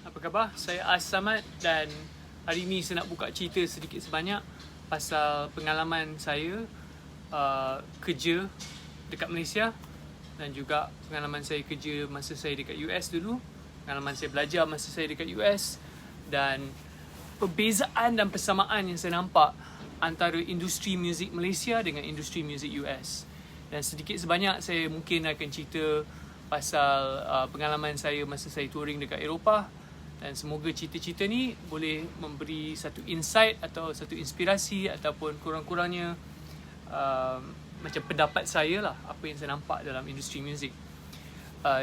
Apa khabar? Saya Samad dan hari ini saya nak buka cerita sedikit sebanyak pasal pengalaman saya kerja dekat Malaysia dan juga pengalaman saya kerja masa saya dekat US dulu, pengalaman saya belajar masa saya dekat US dan perbezaan dan persamaan yang saya nampak antara industri muzik Malaysia dengan industri muzik US. Dan sedikit sebanyak saya mungkin akan cerita pasal pengalaman saya masa saya touring dekat Eropah, dan semoga cerita-cerita ni boleh memberi satu insight atau satu inspirasi ataupun kurang-kurangnya macam pendapat saya lah, apa yang saya nampak dalam industri muzik.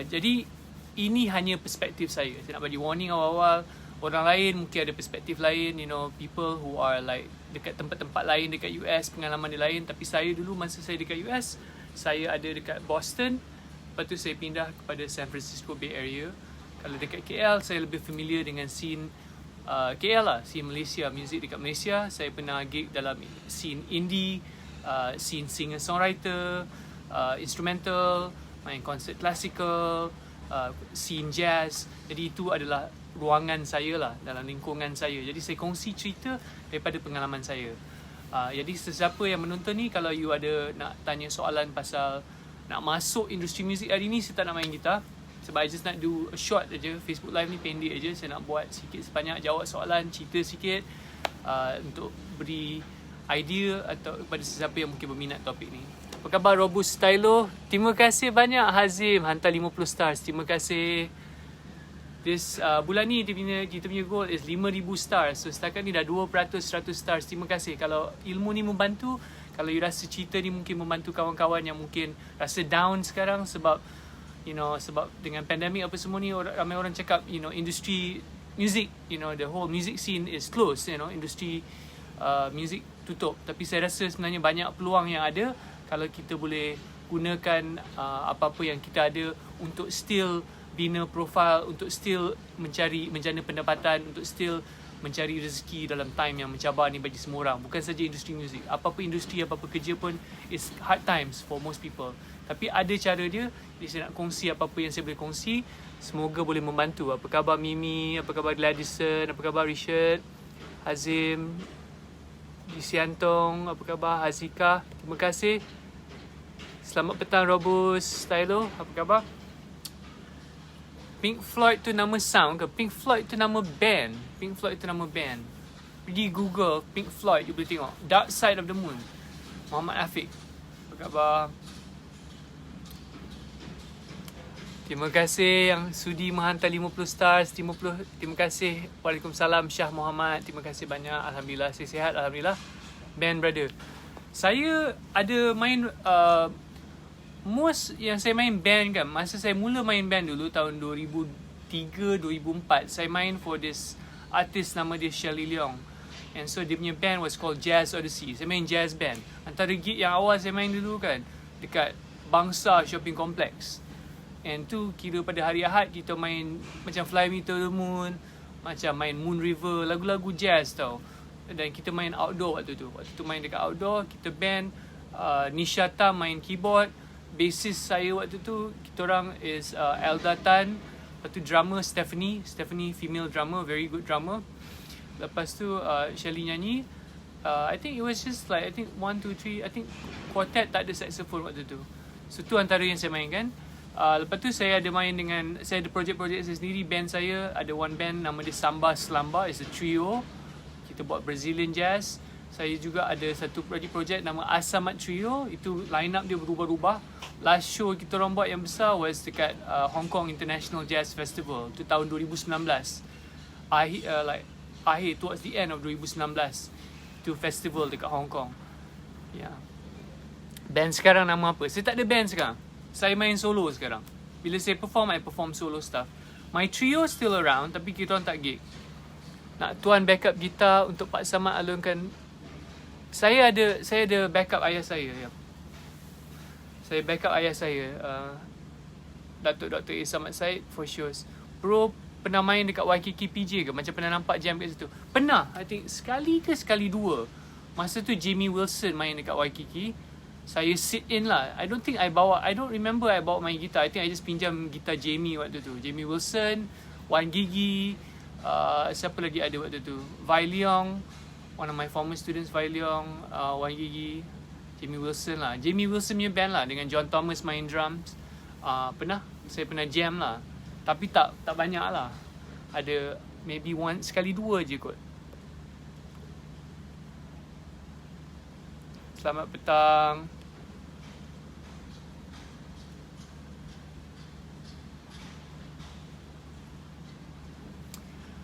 Jadi ini hanya perspektif saya. Saya nak bagi warning awal-awal. Orang lain mungkin ada perspektif lain, people who are like dekat tempat-tempat lain dekat US, pengalaman dia lain. Tapi saya dulu masa saya dekat US, saya ada dekat Boston, lepas tu saya pindah kepada San Francisco Bay Area. Kalau dekat KL, saya lebih familiar dengan scene KL lah, scene Malaysia, muzik dekat Malaysia. Saya pernah gig dalam scene indie, scene singer-songwriter, instrumental, main konsert klasikal, scene jazz. Jadi itu adalah ruangan saya lah, dalam lingkungan saya. Jadi saya kongsi cerita daripada pengalaman saya. Jadi sesiapa yang menonton ni, kalau you ada nak tanya soalan pasal nak masuk industri muzik hari ni, saya tak nak main gitar. Sebab I just nak do a short aja. Facebook live ni pendek aja. Saya nak buat sikit sebanyak, jawab soalan, cerita sikit untuk beri idea atau kepada sesiapa yang mungkin berminat topik ni. Apa khabar Robust Stylo? Terima kasih banyak Hazim, hantar 50 stars. Terima kasih. Bulan ni kita punya goal is 5,000 stars. So setakat ni dah 2% 100 stars. Terima kasih. Kalau ilmu ni membantu, kalau you rasa cerita ni mungkin membantu kawan-kawan yang mungkin rasa down sekarang sebab sebab dengan pandemik apa semua ni, ramai orang cakap industri music, the whole music scene is closed, industri music tutup. Tapi saya rasa sebenarnya banyak peluang yang ada kalau kita boleh gunakan apa-apa yang kita ada untuk still bina profile, untuk still mencari menjana pendapatan, untuk still mencari rezeki dalam time yang mencabar ni bagi semua orang. Bukan saja industri muzik, apa-apa industri, apa-apa kerja pun is hard times for most people. Tapi ada cara dia. Jadi saya nak kongsi apa-apa yang saya boleh kongsi. Semoga boleh membantu. Apa khabar Mimi? Apa khabar Gladison? Apa khabar Richard? Hazim? Disiantong? Apa khabar Hazika? Terima kasih. Selamat petang Robust Stylo. Apa khabar? Pink Floyd tu nama sound ke? Pink Floyd tu nama band. Pink Floyd tu nama band. Pergi Google Pink Floyd, you boleh tengok Dark Side of the Moon. Muhammad Afiq. Apa khabar? Terima kasih yang sudi menghantar 50 stars. Terima kasih. Waalaikumsalam Syah Muhammad. Terima kasih banyak. Alhamdulillah saya sihat. Alhamdulillah. Band brother. Saya ada main most yang saya main band kan. Masa saya mula main band dulu tahun 2003-2004, saya main for this artist nama dia Shirley Leong. And so dia punya band was called Jazz Odyssey. Saya main jazz band. Antara gig yang awal saya main dulu kan, dekat Bangsa Shopping Complex. And tu kira pada hari Ahad kita main macam Fly Me to the Moon, macam main Moon River, lagu-lagu jazz tau. Dan kita main outdoor waktu tu. Waktu tu main dekat outdoor, kita band Nishata main keyboard, bassist saya waktu tu kita orang is Elda Tan. Lepas tu drummer Stephanie female drummer, very good drummer. Lepas tu Shelly nyanyi. I think it was just like 1, 2, 3, I think quartet, tak ada saxophone waktu tu. So tu antara yang saya mainkan. Lepas tu saya ada main dengan, saya ada projek-projek saya sendiri. Band saya ada one band nama dia Samba Slamba, is a trio. Kita buat Brazilian jazz. Saya juga ada satu projek nama Asamat Trio. Itu line up dia berubah-ubah. Last show kita orang buat yang besar was dekat Hong Kong International Jazz Festival. Itu tahun 2019. Akhir towards the end of 2019. Itu festival dekat Hong Kong. Yeah. Band sekarang nama apa? Saya tak ada band sekarang. Saya main solo sekarang. Bila saya perform, I perform solo stuff. My trio still around, tapi kita orang tak gig. Nak tuan backup gitar untuk Pak Samad alunkan. Saya ada backup ayah saya. Ya. Saya backup ayah saya. Datuk Dr. A. Samad Said for sure. Bro, pernah main dekat Waikiki PJ ke? Macam pernah nampak jam kat situ? Pernah. I think sekali ke sekali dua. Masa tu Jamie Wilson main dekat Waikiki. Saya sit in lah. I don't remember I bawa my gitar. I think I just pinjam gitar Jamie waktu tu. Jamie Wilson, Wan Gigi, Siapa lagi ada waktu tu? Vai Leong, one of my former students, Vai Leong, Wan Gigi, Jamie Wilson lah. Jamie Wilson punya band lah, dengan John Thomas main drums. Saya pernah jam lah. Tapi tak banyak lah. Ada maybe sekali dua je kot. Selamat petang.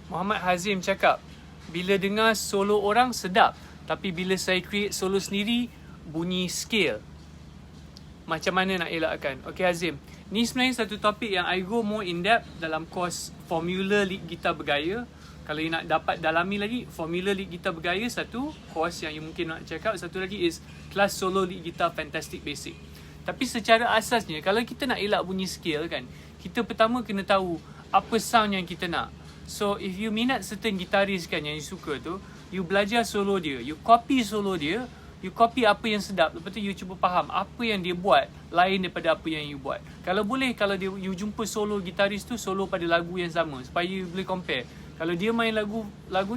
Muhammad Hazim cakap, bila dengar solo orang sedap, tapi bila saya create solo sendiri, bunyi scale. Macam mana nak elakkan? Okay Hazim, ni sebenarnya satu topik yang I go more in depth dalam course Formula Lead Gitar Bergaya. Kalau you nak dapat dalami lagi, Formula Lead Gitar Bergaya satu course yang you mungkin nak check out. Satu lagi is Kelas Solo Lead Gitar Fantastic Basic. Tapi secara asasnya, kalau kita nak elak bunyi scale kan, kita pertama kena tahu apa sound yang kita nak. So if you minat certain gitaris kan yang you suka tu, you belajar solo dia, you copy solo dia, you copy apa yang sedap, lepas tu you cuba faham apa yang dia buat lain daripada apa yang you buat. Kalau boleh, kalau you jumpa solo gitaris tu solo pada lagu yang sama, supaya you boleh compare. Kalau dia main lagu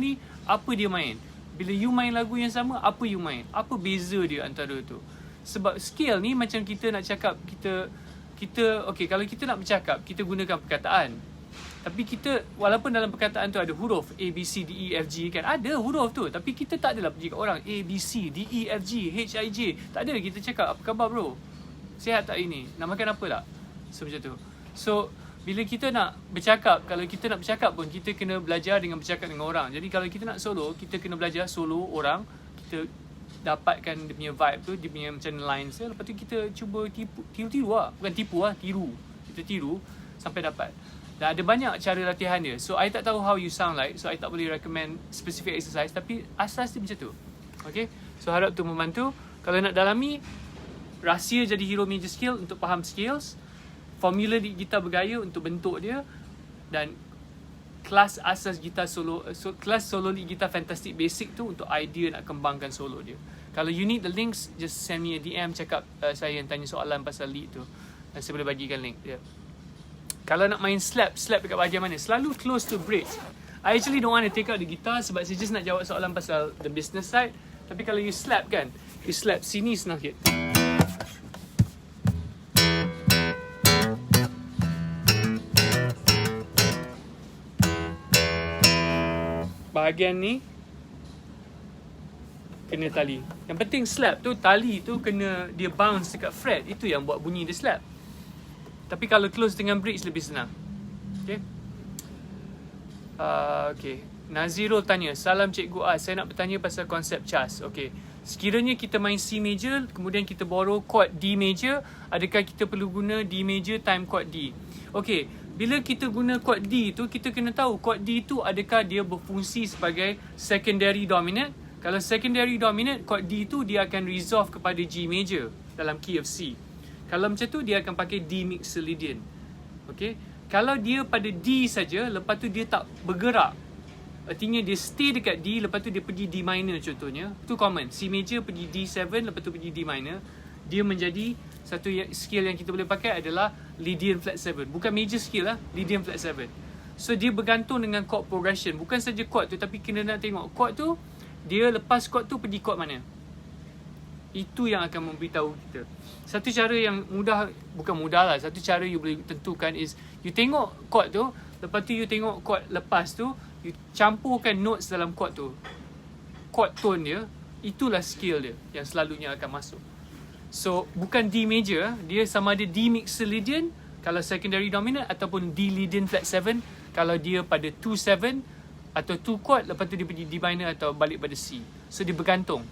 ni, apa dia main? Bila you main lagu yang sama, apa you main? Apa beza dia antara tu? Sebab scale ni macam kita nak cakap, kita okay, kalau kita nak bercakap, kita gunakan perkataan. Tapi kita, walaupun dalam perkataan tu ada huruf A, B, C, D, E, F, G kan, ada huruf tu. Tapi kita tak adalah pergi kat orang A, B, C, D, E, F, G, H, I, J. Tak ada, kita cakap, apa khabar bro? Sihat tak ini? Nak makan apa tak? So macam tu. So bila kita nak bercakap, kalau kita nak bercakap pun, kita kena belajar dengan bercakap dengan orang. Jadi kalau kita nak solo, kita kena belajar solo orang. Kita dapatkan dia punya vibe tu, dia punya macam lines dia. Lepas tu kita cuba tiru lah. Bukan tipu lah, tiru. Kita tiru sampai dapat. Dan ada banyak cara latihan dia. So I tak tahu how you sound like, so I tak boleh recommend specific exercise. Tapi asas dia macam tu. Okay, so harap tu membantu. Kalau nak dalami, rahsia jadi hero major scale untuk faham scales, formula di gitar bergaya untuk bentuk dia, dan kelas asas gitar solo, kelas solo lead gitar fantastic basic tu untuk idea nak kembangkan solo dia. Kalau you need the links, just send me a DM, cakap saya yang tanya soalan pasal lead tu, dan saya boleh bagikan link dia. Kalau nak main slap dekat bahagian mana? Selalu close to bridge. I actually don't want to take out the guitar sebab saya just nak jawab soalan pasal the business side. Tapi kalau you slap kan, you slap sini senang sikit. Bahagian ni kena tali. Yang penting slap tu, tali tu kena dia bounce dekat fret. Itu yang buat bunyi dia slap. Tapi kalau close dengan bridge lebih senang. Okay. Okay. Nazirul tanya, salam Cikgu Az, saya nak bertanya pasal konsep CHAS. Okay. Sekiranya kita main C major, kemudian kita borrow chord D major, adakah kita perlu guna D major time chord D? Okay. Bila kita guna chord D tu, kita kena tahu chord D tu adakah dia berfungsi sebagai secondary dominant. Kalau secondary dominant, chord D tu dia akan resolve kepada G major dalam key of C. Kalau macam tu, dia akan pakai D mixolydian. Okay. Kalau dia pada D saja, lepas tu dia tak bergerak, artinya dia stay dekat D, lepas tu dia pergi D minor contohnya. Itu common. C major pergi D7, lepas tu pergi D minor. Dia menjadi satu scale yang kita boleh pakai adalah Lydian flat 7. Bukan major scale lah, Lydian flat 7. So dia bergantung dengan chord progression. Bukan saja chord tu, tapi kena nak tengok chord tu, dia lepas chord tu pergi chord mana. Itu yang akan memberitahu kita. Satu cara yang mudah, bukan mudah lah, satu cara you boleh tentukan is, you tengok chord tu, lepas tu you tengok chord lepas tu, you campurkan notes dalam chord tu, chord tone dia, itulah scale dia yang selalunya akan masuk. So bukan D major, dia sama ada D mixolydian kalau secondary dominant, ataupun D Lydian flat 7 kalau dia pada 2/7 atau 2 chord, lepas tu dia pergi D minor atau balik pada C. So dia bergantung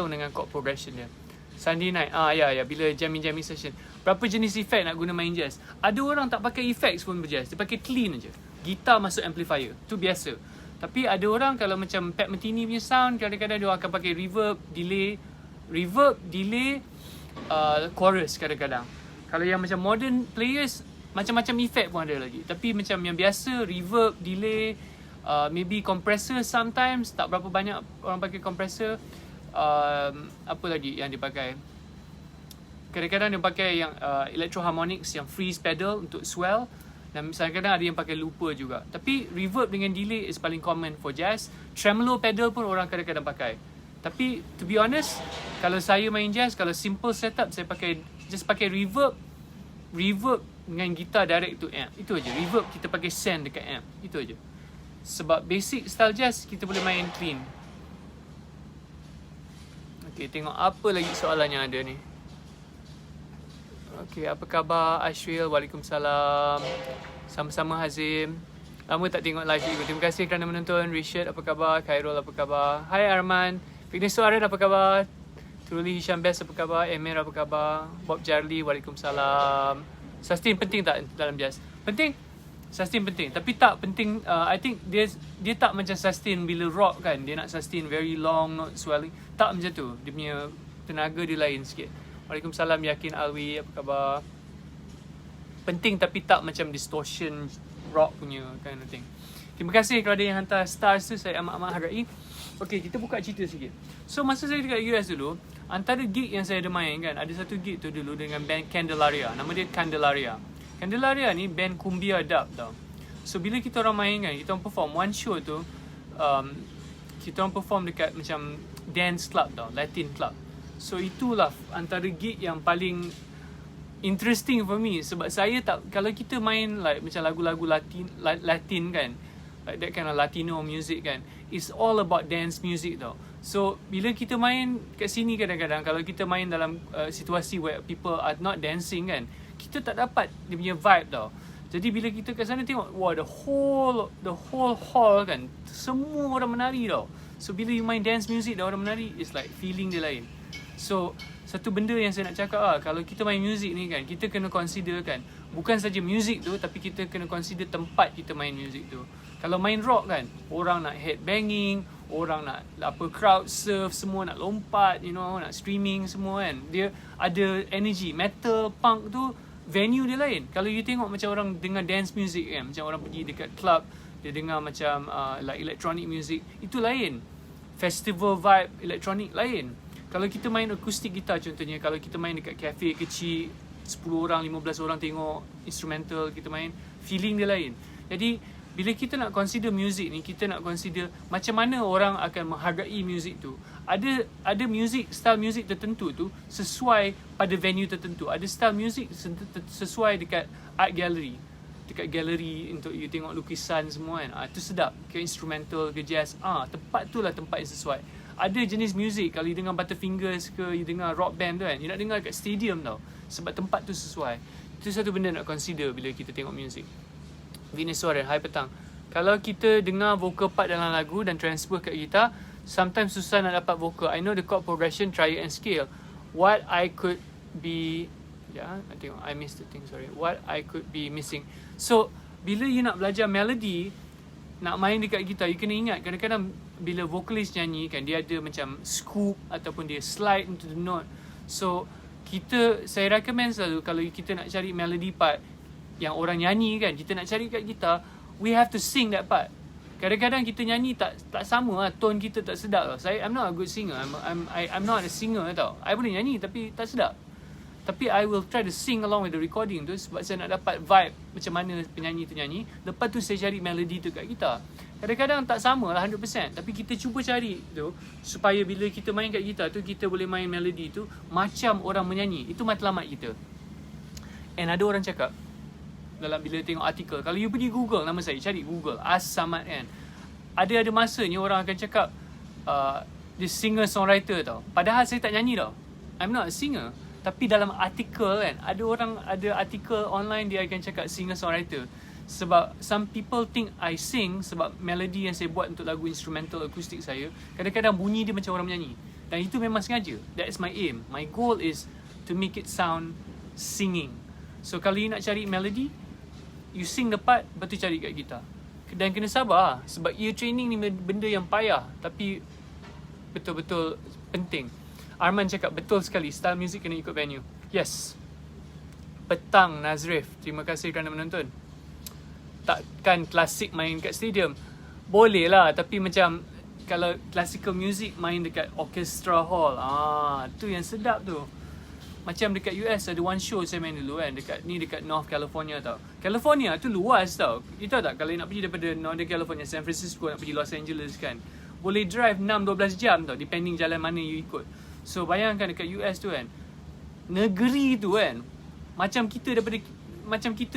dengan chord progression dia. Sunday night, ya, bila jamming session, berapa jenis effect nak guna main jazz? Ada orang tak pakai effects pun berjazz, dia pakai clean aja. Gitar masuk amplifier, tu biasa. Tapi ada orang kalau macam Pat Metheny punya sound, kadang-kadang dia akan pakai reverb, delay, chorus kadang-kadang. Kalau yang macam modern players, macam-macam effect pun ada lagi. Tapi macam yang biasa, reverb, delay, maybe compressor sometimes, tak berapa banyak orang pakai compressor. Apa lagi yang dia pakai? Kadang-kadang dia pakai yang electro harmonics, yang freeze pedal untuk swell. Dan kadang-kadang ada yang pakai looper juga. Tapi reverb dengan delay is paling common for jazz. Tremolo pedal pun orang kadang-kadang pakai. Tapi to be honest, kalau saya main jazz, kalau simple setup, saya just pakai reverb dengan gitar direct to amp. Itu aja. Reverb kita pakai send dekat amp. Itu aja. Sebab basic style jazz kita boleh main clean. Okay, tengok apa lagi soalan yang ada ni. Okay, apa khabar Ashril? Waalaikumsalam. Sama-sama Hazim. Lama tak tengok live cikgu. Terima kasih kerana menonton. Richard, apa khabar? Khairul, apa khabar? Hai Arman. Fitness Suaren, apa khabar? Turuli Hisham Best, apa khabar? Emir, apa khabar? Bob Jarli, Waalaikumsalam. Sustain penting tak dalam jazz? Penting. Sustain penting. Tapi tak penting, I think dia tak macam sustain bila rock kan. Dia nak sustain very long, not swelling. Tak macam tu. Dia punya tenaga dia lain sikit. Waalaikumsalam Yakin Alwi, apa khabar? Penting tapi tak macam distortion rock punya kind of thing. Terima kasih kepada yang hantar stars tu, saya amat-amat hargai. Okay, kita buka cerita sikit. So masa saya dekat US dulu, antara gig yang saya ada main kan, ada satu gig tu dulu dengan band Candelaria. Nama dia Candelaria. Candelaria ni band cumbia dub tau. So bila kita orang main kan, kita orang perform one show tu, kita orang perform dekat macam dance club tau, Latin club. So itulah antara gig yang paling interesting for me. Sebab saya tak, kalau kita main like macam lagu-lagu Latin kan, like that kind of Latino music kan, it's all about dance music tau. So bila kita main kat sini kadang-kadang, kalau kita main dalam situasi where people are not dancing kan, kita tak dapat dia punya vibe tau. Jadi bila kita kat sana tengok, wah, the whole hall kan, semua orang menari tau. So bila you main dance music dan orang menari, it's like feeling dia lain. So satu benda yang saya nak cakap kalau kita main music ni kan, kita kena consider kan, bukan saja music tu, tapi kita kena consider tempat kita main music tu. Kalau main rock kan, orang nak headbanging, orang nak crowd surf, semua nak lompat, nak streaming semua kan. Dia ada energy. Metal, punk tu venue dia lain. Kalau you tengok macam orang dengar dance music kan, macam orang pergi dekat club, dia dengar macam like electronic music, itu lain. Festival vibe electronic lain. Kalau kita main akustik gitar contohnya, kalau kita main dekat cafe kecil, 10 orang, 15 orang tengok instrumental kita main, feeling dia lain. Jadi bila kita nak consider music ni, kita nak consider macam mana orang akan menghargai music tu. Ada music, style music tertentu tu sesuai pada venue tertentu. Ada style music sesuai dekat art gallery. Dekat gallery untuk you tengok lukisan semua kan. Itu sedap. Ke instrumental, ke jazz. Tempat tu lah tempat yang sesuai. Ada jenis music, kalau you dengar Butterfingers ke, you dengar rock band tu kan, you nak dengar kat stadium tau. Sebab tempat tu sesuai. Itu satu benda nak consider bila kita tengok music. Venus Suaren, hai petang. Kalau kita dengar vocal part dalam lagu dan transfer kat gitar, sometimes susah nak dapat vocal. I know the chord progression, triad and scale. What I could be... I tengok, I missed the thing, sorry. What I could be missing. So, bila you nak belajar melody, nak main dekat gitar, you kena ingat, kadang-kadang bila vokalis nyanyi kan, dia ada macam scoop ataupun dia slide into the note. So, saya recommend selalu kalau kita nak cari melody part yang orang nyanyi kan, kita nak cari kat gitar, we have to sing that part. Kadang-kadang kita nyanyi tak sama lah, tone kita tak sedap tau. I'm not a good singer, I'm not a singer tau. I boleh nyanyi tapi tak sedap. Tapi I will try to sing along with the recording tu sebab saya nak dapat vibe macam mana penyanyi tu nyanyi. Lepas tu saya cari melody tu kat gitar. Kadang-kadang tak sama lah 100%. Tapi kita cuba cari tu supaya bila kita main kat gitar tu, kita boleh main melody tu macam orang menyanyi. Itu matlamat kita. And ada orang cakap dalam bila tengok artikel, kalau you pergi Google nama saya, cari Google As Samad kan, ada masanya orang akan cakap dia singer-songwriter tau. Padahal saya tak nyanyi tau. I'm not a singer. Tapi dalam artikel kan, ada artikel online dia akan cakap singer-songwriter. Sebab some people think I sing sebab melody yang saya buat untuk lagu instrumental akustik saya, kadang-kadang bunyi dia macam orang menyanyi. Dan itu memang sengaja. That is my aim. My goal is to make it sound singing. So kalau you nak cari melody, you sing the part, lepas tu cari kat gitar. Dan kena sabar sebab ear training ni benda yang payah tapi betul-betul penting. Arman cakap betul sekali, style music kena ikut venue. Yes. Petang Nazrif, terima kasih kerana menonton. Takkan klasik main kat stadium? Boleh lah, tapi macam kalau classical music main dekat orchestra hall, tu yang sedap tu. Macam dekat US ada one show saya main dulu kan, dekat North California tau. California tu luas tau. You tahu tak, kalau nak pergi daripada Northern California, San Francisco, nak pergi Los Angeles kan, boleh drive 6-12 jam tau, depending jalan mana you ikut. So bayangkan dekat US tu kan, negeri tu kan, macam kita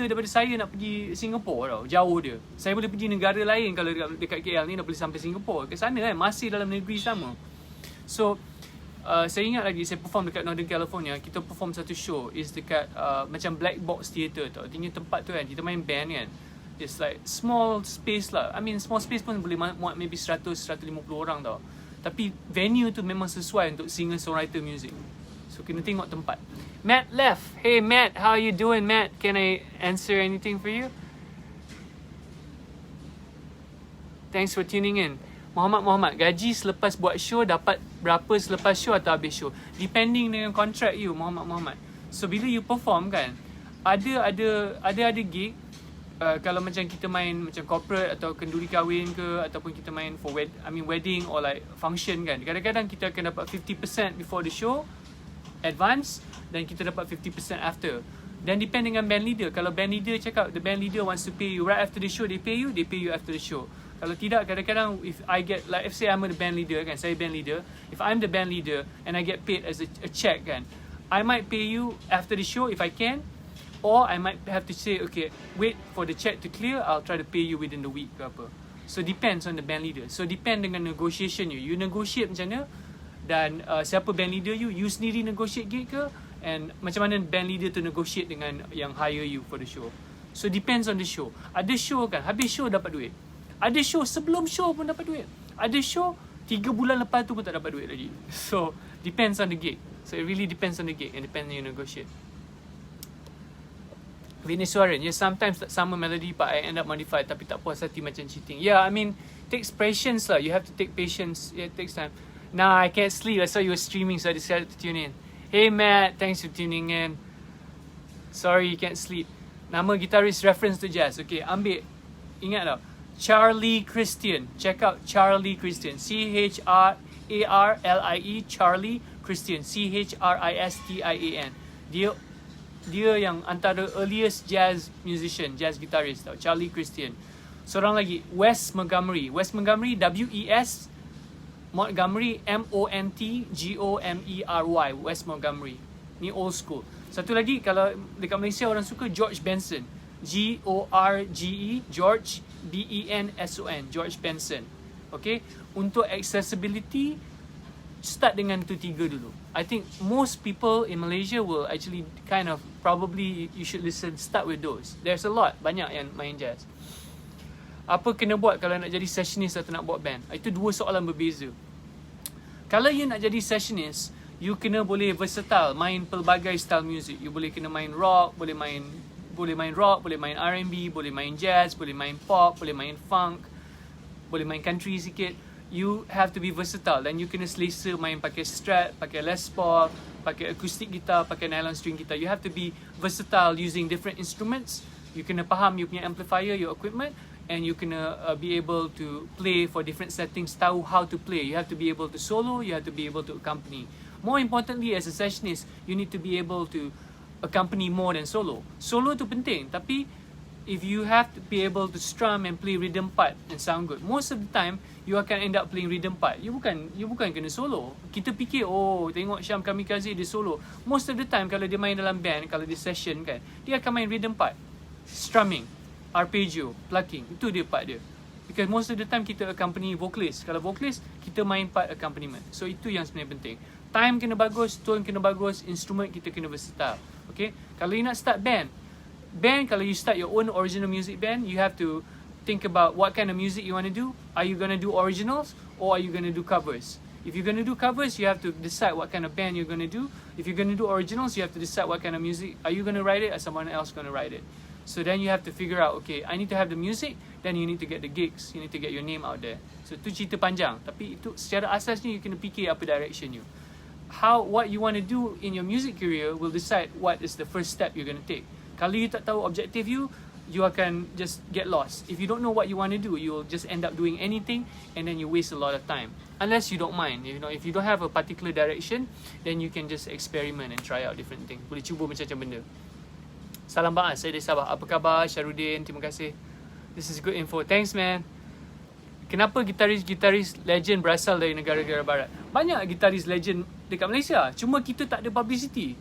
daripada saya nak pergi Singapore tau, jauh dia. Saya boleh pergi negara lain kalau dekat KL ni dah boleh sampai Singapore. Ke sana kan masih dalam negeri sama. So saya ingat lagi saya perform dekat Northern California. Kita perform satu show is dekat macam black box theater tau. Artinya tempat tu kan kita main band kan, it's like small space lah. I mean small space pun boleh muat maybe 100-150 orang tau. Tapi venue tu memang sesuai untuk singer-songwriter music. So kena tengok tempat. Matt left. Hey Matt, how you doing Matt? Can I answer anything for you? Thanks for tuning in. Muhammad, gaji selepas buat show dapat berapa selepas show atau habis show? Depending dengan contract you, Muhammad. So bila you perform kan, ada gig, kalau macam kita main macam corporate atau kenduri kahwin ke, ataupun kita main for wedding or like function kan, kadang-kadang kita akan dapat 50% before the show advance, dan kita dapat 50% after. Dan depend dengan band leader. Kalau band leader cakap the band leader wants to pay you right after the show, they pay you after the show. Kalau tidak, kadang-kadang if I get, like if say I'm the band leader kan, saya band leader, if I'm the band leader and I get paid as a check kan, I might pay you after the show if I can, or I might have to say okay, wait for the check to clear, I'll try to pay you within the week ke apa. So depends on the band leader. So depend dengan negotiation you negotiate macam mana, dan siapa band leader you sendiri negotiate gig ke, and macam mana band leader tu negotiate dengan yang hire you for the show. So depends on the show. Ada show kan, habis show dapat duit. Ada show sebelum show pun dapat duit. Ada show 3 bulan lepas tu pun tak dapat duit lagi. So depends on the gig. So it really depends on the gig and depends on you negotiate. Venezuelan, yeah, sometimes tak sama melody but I end up modified, tapi tak puas hati macam cheating. Yeah, I mean takes patience lah. You have to take patience. Yeah, it takes time. Nah, I can't sleep. I saw you were streaming, so I decided to tune in. Hey Matt, thanks for tuning in. Sorry you can't sleep. Nama gitaris reference to jazz. Okay, ambil. Ingat tau, Charlie Christian. Check out Charlie Christian. C-H-R-A-R-L-I-E, Charlie Christian. C-H-R-I-S-T-I-A-N. Dia yang antara earliest jazz musician, jazz guitarist tau, Charlie Christian. Seorang lagi, Wes Montgomery. Wes Montgomery, W-E-S Montgomery, M-O-N-T-G-O-M-E-R-Y. Wes Montgomery. Ni old school. Satu lagi, kalau dekat Malaysia orang suka, George Benson. G-O-R-G-E, George B-E-N-S-O-N, George Benson. Okay, untuk accessibility, start dengan tu 3 dulu. I think most people in Malaysia will actually kind of, probably you should start with those. There's a lot, banyak yang main jazz. Apa kena buat kalau nak jadi sessionist atau nak buat band? Itu 2 soalan berbeza. Kalau you nak jadi sessionist, you kena boleh versatile, main pelbagai style music. You boleh kena main rock, boleh main rock, boleh main R&B, boleh main jazz, boleh main pop, boleh main funk, boleh main country sikit. You have to be versatile, dan you kena selesa main pakai Strat, pakai Les Paul, pakai acoustic guitar, pakai nylon string guitar. You have to be versatile using different instruments. You kena faham you punya amplifier, your equipment, and you kena be able to play for different settings, tahu how to play. You have to be able to solo, you have to be able to accompany. More importantly, as a sessionist, you need to be able to accompany more than solo. Solo tu penting, tapi if you have to be able to strum and play rhythm part and sound good, most of the time you akan end up playing rhythm part. You bukan kena solo. Kita fikir, oh tengok Syam Kamikaze dia solo. Most of the time kalau dia main dalam band, kalau dia session kan, dia akan main rhythm part, strumming, arpeggio, plucking. Itu dia part dia. Because most of the time kita accompany vocalist. Kalau vocalist, kita main part accompaniment. So itu yang sebenarnya penting. Time kena bagus, tone kena bagus, instrument kita kena versatile. Okay, kalau you nak start band, kalau you start your own original music band, you have to think about what kind of music you want to do. Are you going to do originals or are you going to do covers? If you're going to do covers, you have to decide what kind of band you're going to do. If you're going to do originals, you have to decide what kind of music. Are you going to write it or someone else going to write it? So then you have to figure out, okay, I need to have the music, then you need to get the gigs, you need to get your name out there. So tu cerita panjang, tapi itu secara asasnya you kena fikir apa direction you. What you want to do in your music career will decide what is the first step you're going to take. Kalau you tak tahu objective you you akan just get lost. If you don't know what you want to do, you'll just end up doing anything and then you waste a lot of time. Unless you don't mind, you know, if you don't have a particular direction, then you can just experiment and try out different things. Boleh cuba macam-macam benda. Salam Baaz, saya dari Sabah. Apa khabar Syarudin? Terima kasih. This is good info. Thanks man. Kenapa gitaris legend berasal dari negara-negara barat? Banyak gitaris legend dekat Malaysia. Cuma kita tak ada publicity.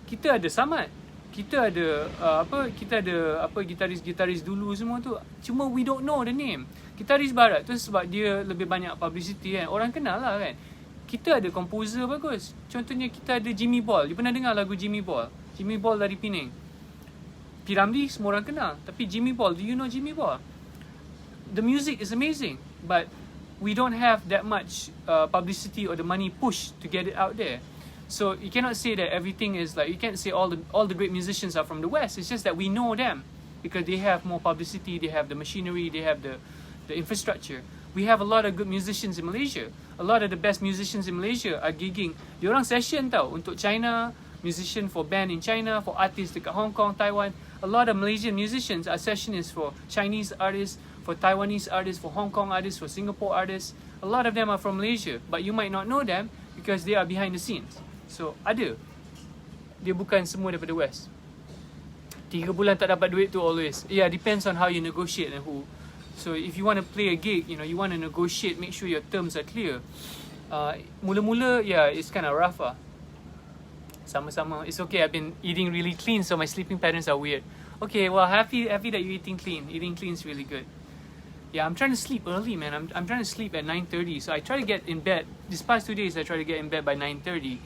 Kita ada Samad. Kita ada gitaris dulu semua tu. Cuma we don't know the name. Gitaris barat tu sebab dia lebih banyak publicity kan. Orang kenal lah kan. Kita ada composer bagus. Contohnya kita ada Jimmy Ball. You pernah dengar lagu Jimmy Ball? Jimmy Ball dari Penang. P. Ramlee semua orang kenal. Tapi Jimmy Ball, do you know Jimmy Ball? The music is amazing. But we don't have that much publicity or the money push to get it out there. So you cannot say that everything is like, you can't say all the great musicians are from the West. It's just that we know them because they have more publicity, they have the machinery, they have the infrastructure. We have a lot of good musicians in Malaysia. A lot of the best musicians in Malaysia are gigging. Diorang session tau untuk China, musician for band in China, for artists dekat Hong Kong, Taiwan. A lot of Malaysian musicians are sessionists for Chinese artists, for Taiwanese artists, for Hong Kong artists, for Singapore artists. A lot of them are from Malaysia, but you might not know them because they are behind the scenes. So, ada. Dia bukan semua daripada West. 3 bulan tak dapat duit tu always. Yeah, depends on how you negotiate and who. So, if you want to play a gig, you know, you want to negotiate, make sure your terms are clear. Mula-mula, yeah, it's kind of rough lah. Sama-sama. It's okay, I've been eating really clean, so my sleeping patterns are weird. Okay, well, happy that you're eating clean. Eating clean is really good. Yeah, I'm trying to sleep early, man. I'm trying to sleep at 9:30. So I try to get in bed. These past 2 days, I try to get in bed by 9:30.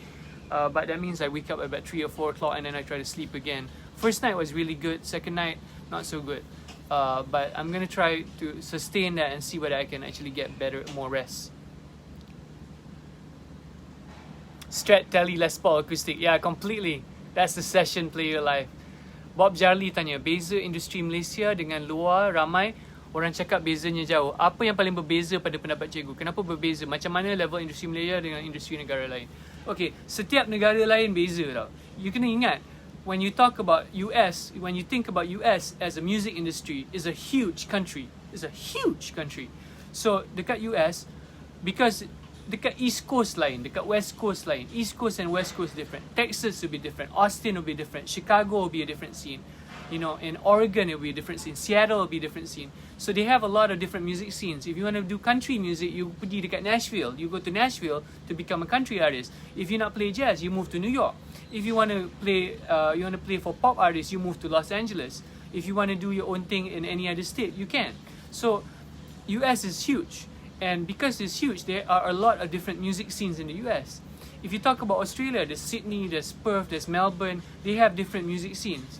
But that means I wake up about 3 or 4 o'clock and then I try to sleep again. First night was really good. Second night, not so good. But I'm going to try to sustain that and see whether I can actually get better, more rest. Strat Tele Les Paul Acoustic. Yeah, completely. That's the session player live. Bob Jarley tanya, beza industri Malaysia dengan luar ramai orang cakap bezanya jauh. Apa yang paling berbeza pada pendapat cikgu? Kenapa berbeza? Macam mana level industri Malaysia dengan industri negara lain? Okay, setiap negara lain beza tau. You kena ingat, when you talk about US, when you think about US as a music industry, is a huge country. It's a huge country. So, dekat US, because dekat East Coast lain, dekat West Coast lain, East Coast and West Coast different. Texas will be different. Austin will be different. Chicago will be a different scene. You know, in Oregon it will be a different scene. Seattle will be a different scene. So they have a lot of different music scenes. If you want to do country music, you pergi dekat Nashville. You go to Nashville to become a country artist. If you not play jazz, you move to New York. If you want to play for pop artists, you move to Los Angeles. If you want to do your own thing in any other state, you can. So US is huge. And because it's huge, there are a lot of different music scenes in the US. If you talk about Australia, there's Sydney, there's Perth, there's Melbourne. They have different music scenes.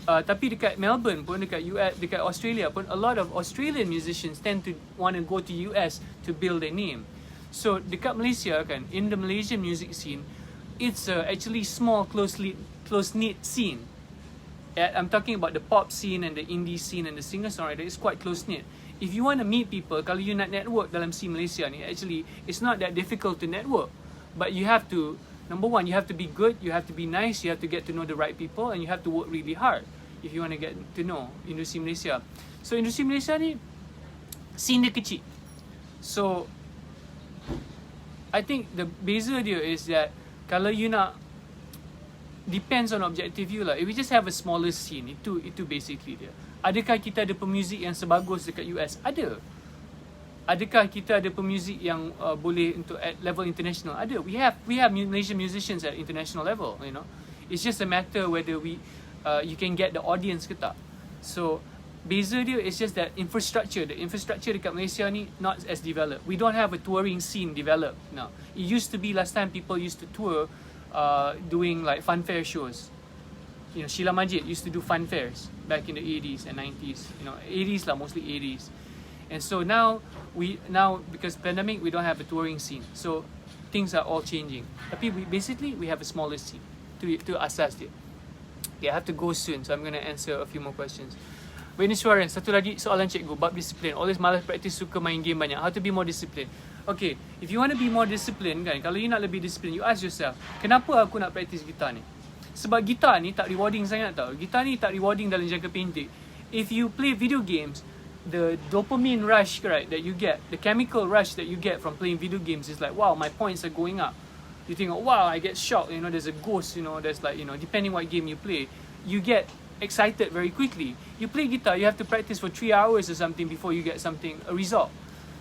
Tapi dekat Melbourne pun, dekat Australia pun, a lot of Australian musicians tend to want to go to US to build their name. So dekat Malaysia kan, in the Malaysian music scene, it's actually small, close-knit scene. I'm talking about the pop scene and the indie scene and the singer-songwriter. It's quite close-knit. If you want to meet people, kalau you nak network dalam scene Malaysia ni, actually, it's not that difficult to network. But you have to, number one, you have to be good, you have to be nice, you have to get to know the right people, and you have to work really hard if you want to get to know Industri Malaysia. So Industri Malaysia ni, scene dia kecil. So, I think the beza dia is that, kalau you nak, depends on objective you lah. If we just have a smaller scene, itu basically dia. Adakah kita ada pemuzik yang sebagus dekat US? Ada. Adakah kita ada pemuzik yang boleh untuk at level international? Ada. We have Malaysian musicians at international level, you know. It's just a matter whether you can get the audience ke tak. So, beza dia is just that infrastructure. The infrastructure dekat Malaysia ni not as developed. We don't have a touring scene developed now. It used to be last time people used to tour doing like fun fair shows. You know, Sheila Majid used to do fun fairs back in the 80s and 90s. You know, 80s lah, mostly 80s. And so now because pandemic, we don't have a touring scene. So things are all changing. Tapi we have a smaller scene to asas dia. Okay, I have to go soon, so I'm going to answer a few more questions. Wayne Suaren, satu lagi soalan cikgu, bab disiplin. Always malas practice, suka main game banyak. How to be more disciplined? Okay, if you want to be more disciplined kan, kalau you nak lebih disciplined, you ask yourself, kenapa aku nak practice gitar ni? Sebab gitar ni tak rewarding sangat tau. Gitar ni tak rewarding dalam jangka pendek. If you play video games, the dopamine rush, right, that you get, the chemical rush that you get from playing video games is like, wow, my points are going up. You think, oh, wow, I get shocked, you know, there's a ghost, you know, there's like, you know, depending what game you play, you get excited very quickly. You play guitar, you have to practice for 3 hours or something before you get a result.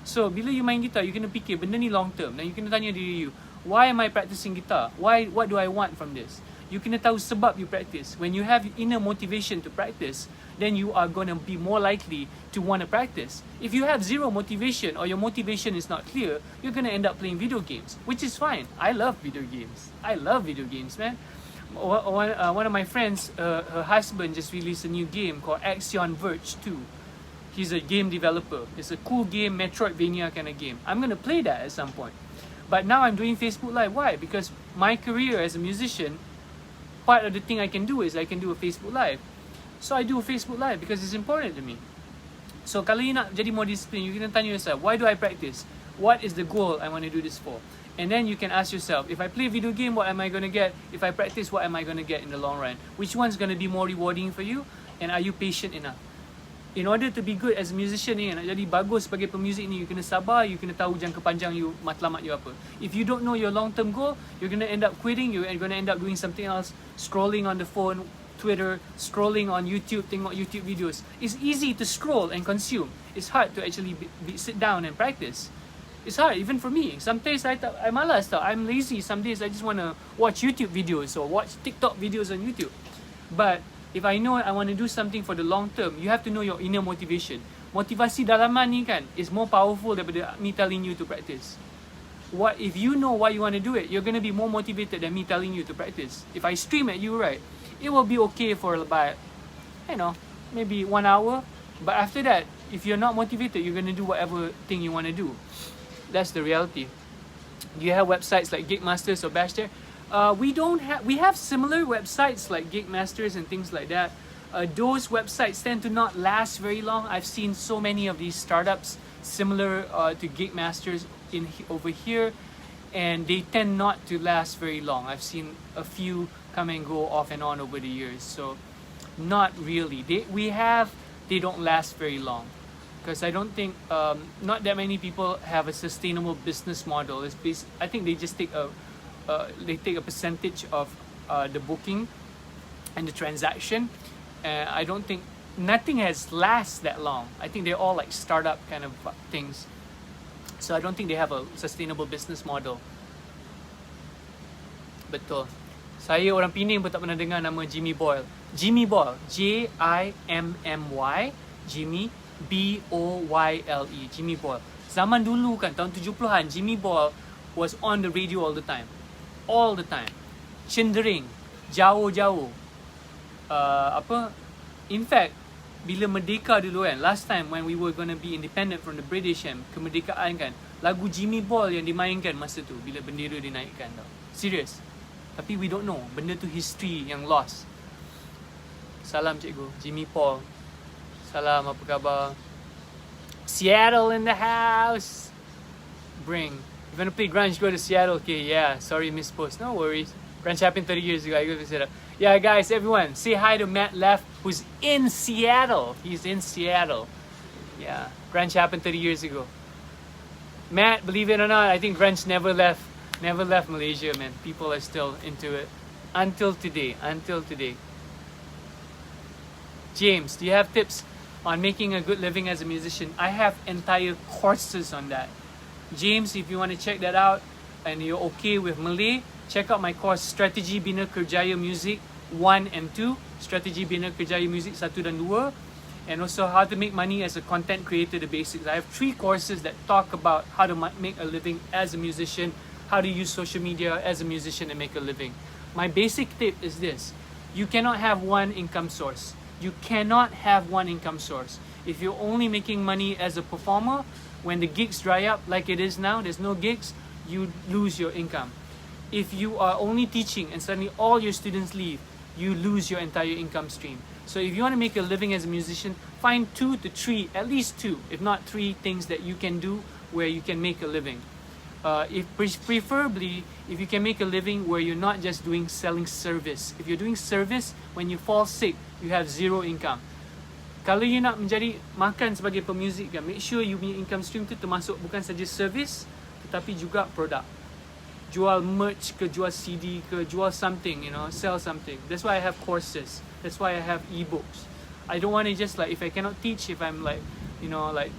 So, bila you main guitar, you kena fikir, benda ni long term. Dan you kena tanya diri you, why am I practicing guitar? What do I want from this? You kena tahu sebab you practice. When you have inner motivation to practice, then you are going to be more likely to want to practice. If you have zero motivation or your motivation is not clear, you're going to end up playing video games, which is fine. I love video games. I love video games, man. One of my friends, her husband just released a new game called Axion Verge 2. He's a game developer. It's a cool game, Metroidvania kind of game. I'm going to play that at some point. But now I'm doing Facebook Live. Why? Because my career as a musician, part of the thing I can do is I can do a Facebook Live. So I do a Facebook Live because it's important to me. So kalau you nak jadi more disciplined, you can tanya yourself, why do I practice? What is the goal I want to do this for? And then you can ask yourself, if I play video game, what am I going to get? If I practice, what am I going to get in the long run? Which one's going to be more rewarding for you? And are you patient enough? In order to be good as a musician ni, nak jadi bagus sebagai pemuzik ni, you kena sabar, you kena tahu jangka panjang you, matlamat you apa. If you don't know your long-term goal, you're going to end up quitting, you're going to end up doing something else, scrolling on the phone, Twitter, scrolling on YouTube, tengok YouTube videos. It's easy to scroll and consume. It's hard to actually sit down and practice. It's hard, even for me. Some days I malas tau. I'm lazy. Some days I just want to watch YouTube videos or watch TikTok videos on YouTube. But if I know I want to do something for the long term, you have to know your inner motivation. Motivasi dalaman ni kan is more powerful daripada me telling you to practice. What if you know why you want to do it, you're going to be more motivated than me telling you to practice. If I stream at you, right, it will be okay for about, you know, maybe 1 hour. But after that, if you're not motivated, you're going to do whatever thing you want to do. That's the reality. Do you have websites like Gigmasters or Bashter? We have similar websites like Gigmasters and things like that. Those websites tend to not last very long. I've seen so many of these startups similar to Gigmasters over here, and they tend not to last very long. I've seen a few come and go off and on over the years. So not really. They don't last very long. Because I don't think, not that many people have a sustainable business model. I think they just take a percentage of the booking and the transaction. I don't think, nothing has last that long. I think they're all like startup kind of things. So I don't think they have a sustainable business model. Betul. Saya orang Penang pun tak pernah dengar nama Jimmy Boyle. Jimmy Boyle, Jimmy, Jimmy Boyle, Jimmy Boyle. Zaman dulu kan, tahun 70-an, Jimmy Boyle was on the radio all the time. All the time. Cenderung, jauh-jauh. In fact, bila merdeka dulu kan, last time when we were going to be independent from the British kan, kemerdekaan kan, lagu Jimmy Boyle yang dimainkan masa tu, bila bendera dinaikkan tau. Serious. Tapi we don't know, benda tu history yang lost. Salam cikgu, Jimmy Paul. Salam, apa khabar? Seattle in the house. Bring. You're gonna play grunge, go to Seattle. Okay, yeah. Sorry, missed post. No worries. Grunge happened 30 years ago. I go to Seattle. Yeah, guys, everyone, say hi to Matt Leff, who's in Seattle. He's in Seattle. Yeah, grunge happened 30 years ago. Matt, believe it or not, I think grunge never left Malaysia, man. People are still into it. Until today. James, do you have tips on making a good living as a musician? I have entire courses on that. James, if you want to check that out and you're okay with Malay, check out my course Strategi Bina Kerjaya Muzik 1 and 2. Strategi Bina Kerjaya Muzik 1 dan 2. And also how to make money as a content creator, the basics. I have 3 courses that talk about how to make a living as a musician, how to use social media as a musician and make a living. My basic tip is this. You cannot have one income source. You cannot have one income source. If you're only making money as a performer, when the gigs dry up like it is now, there's no gigs, you lose your income. If you are only teaching and suddenly all your students leave, you lose your entire income stream. So if you want to make a living as a musician, find 2 to 3, at least 2, if not 3 things that you can do where you can make a living. Preferably, if you can make a living where you're not just selling service. If you're doing service, when you fall sick, you have 0 income. kalau you nak menjadi makan sebagai pemuzik kan, make sure you punya income stream tu termasuk bukan saja service tetapi juga produk. Jual merch ke, jual CD ke, jual something, you know, sell something. That's why I have courses. That's why I have ebooks. I don't want to just like, if I cannot teach, if I'm like, you know, like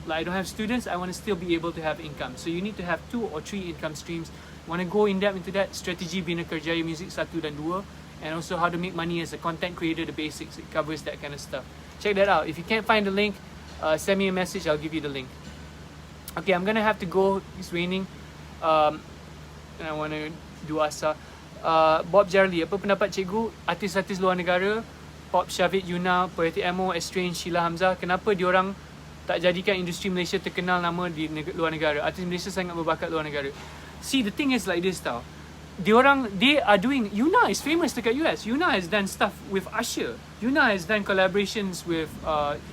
I don't have students, I want to still be able to have income. So you need to have 2 or 3 income streams. Want to go in depth into that? Strategi Bina Kerjaya Muzik 1 dan 2, and also how to make money as a content creator, the basics. It covers that kind of stuff. Check that out. If you can't find the link, send me a message, I'll give you the link. Okay, I'm gonna have to go. It's raining. And I want to do asar. Bob Jarley, apa pendapat cikgu artis-artis luar negara, Pop Shavit Yuna, Poetic Amo, Estrange, Sheila Hamzah, kenapa diorang tak jadikan industri Malaysia terkenal nama di luar negara? Artis Malaysia sangat berbakat luar negara. See, the thing is like this tau. They are doing, Yuna is famous dekat US. Yuna has done stuff with Usher. Yuna has done collaborations with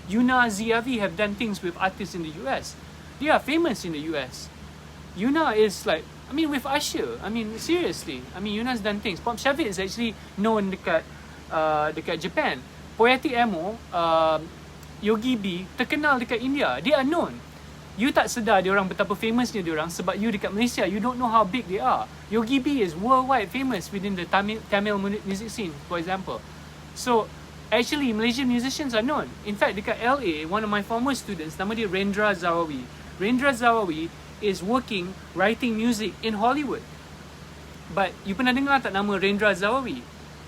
Yuna, Ziavi have done things with artists in the US. They are famous in the US. Yuna is like, I mean, with Usher. I mean, seriously. I mean, Yuna's done things. Pop Shavit is actually known dekat Japan. Poetic Amo, Yogi B, terkenal dekat India. They are known. You tak sedar diorang betapa famousnya diorang sebab you dekat Malaysia, you don't know how big they are. Yogi B is worldwide famous within the Tamil music scene, for example. So, actually, Malaysian musicians are known. In fact, dekat LA, one of my former students, nama dia Rendra Zawawi. Rendra Zawawi is working, writing music in Hollywood. But, you pernah dengar tak nama Rendra Zawawi?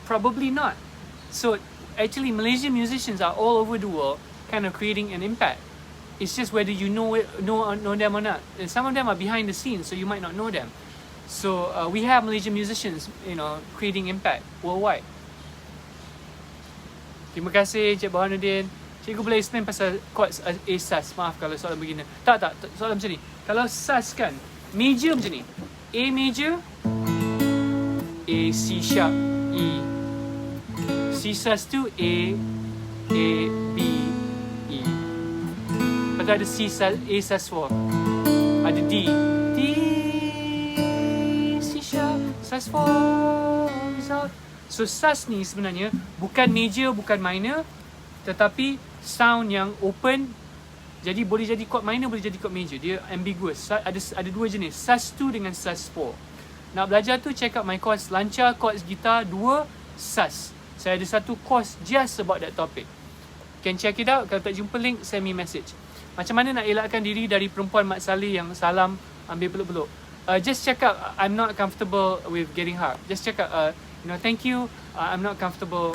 Probably not. So, actually, Malaysian musicians are all over the world, kind of creating an impact. It's just whether you know them or not. And some of them are behind the scenes, so you might not know them. So we have Malaysian musicians, you know, creating impact worldwide. Terima kasih Cik Bahanuddin. Cikgu boleh explain pasal chords A-sus. Maaf kalau soalan begini. Tak, soalan macam ni. Kalau sus kan, major macam ni. A major, A, C sharp, E. C sus tu A, B, E. Lepas tu ada C sus, A sus4. Ada D, C sharp, sus4, result. So sus ni sebenarnya bukan major, bukan minor, tetapi sound yang open. Jadi boleh jadi chord minor, boleh jadi chord major. Dia ambiguous. Ada 2 jenis, sus2 dengan sus4. Nak belajar tu check out my course Lancar Chords Gitar 2 Sus. Saya ada satu course just about that topic. Can check it out. Kalau tak jumpa link, send me message. Macam mana nak elakkan diri dari perempuan Mat Saleh yang salam ambil peluk-peluk? Just check out. I'm not comfortable with getting hug. Just check out. You know, thank you. I'm not comfortable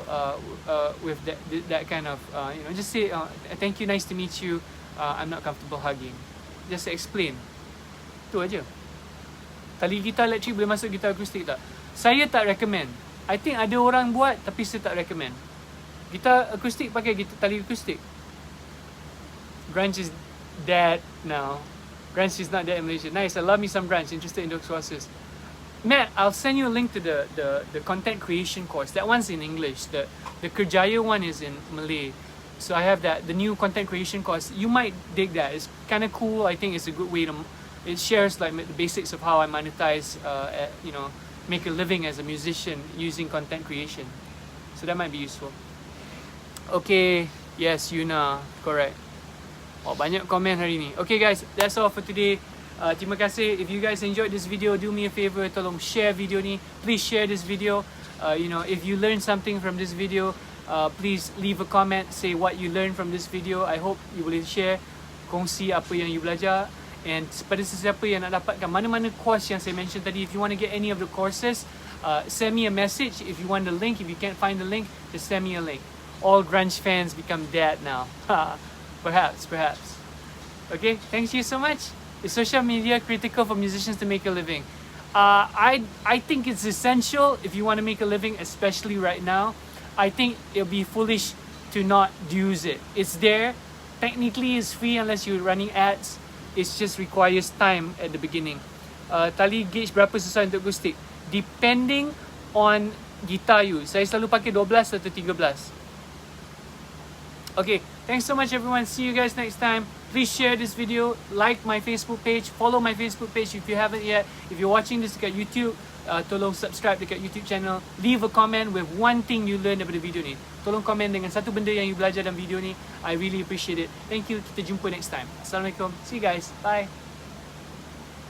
with that kind of. You know, just say thank you. Nice to meet you. I'm not comfortable hugging. Just explain. Tu aja. Tali gitar elektrik boleh masuk gitar akustik tak? Saya tak recommend. I think ada orang buat tapi saya tak recommend. Gitar akustik pakai tali akustik. Grunge is dead now. Grunge is not dead in Malaysia. Nice, I love me some grunge. Interested in those courses. Matt, I'll send you a link to the content creation course. That one's in English. The Kerjaya one is in Malay. So I have that, the new content creation course. You might dig that. It's kind of cool. I think it's a good way to. It shares like the basics of how I monetize. You know, make a living as a musician using content creation. So that might be useful. Okay, yes, Yuna, correct. Oh, banyak komen hari ni. Okay guys, that's all for today. Terima kasih. If you guys enjoyed this video, do me a favor, tolong share video ni. Please share this video. You know, if you learned something from this video, please leave a comment, say what you learned from this video. I hope you boleh share, kongsi apa yang you belajar. And pada sesiapa yang nak dapatkan mana-mana course yang saya mention tadi, if you want to get any of the courses, send me a message. If you want the link, if you can't find the link, just send me a link. All grunge fans become dead now. Perhaps. Okay, thank you so much. Is social media critical for musicians to make a living? I think it's essential if you want to make a living, especially right now. I think it'll be foolish to not use it. It's there. Technically, it's free unless you're running ads. It just requires time at the beginning. Tali gauge berapa susah untuk akustik? Depending on gitar you. Saya selalu pakai 12 atau 13. Okay, thanks so much everyone. See you guys next time. Please share this video, like my Facebook page, follow my Facebook page if you haven't yet. If you're watching this dekat YouTube, tolong subscribe dekat YouTube channel. Leave a comment with one thing you learn daripada video ni. Tolong komen dengan satu benda yang you belajar dalam video ni. I really appreciate it. Thank you. Kita jumpa next time. Assalamualaikum. See you guys. Bye.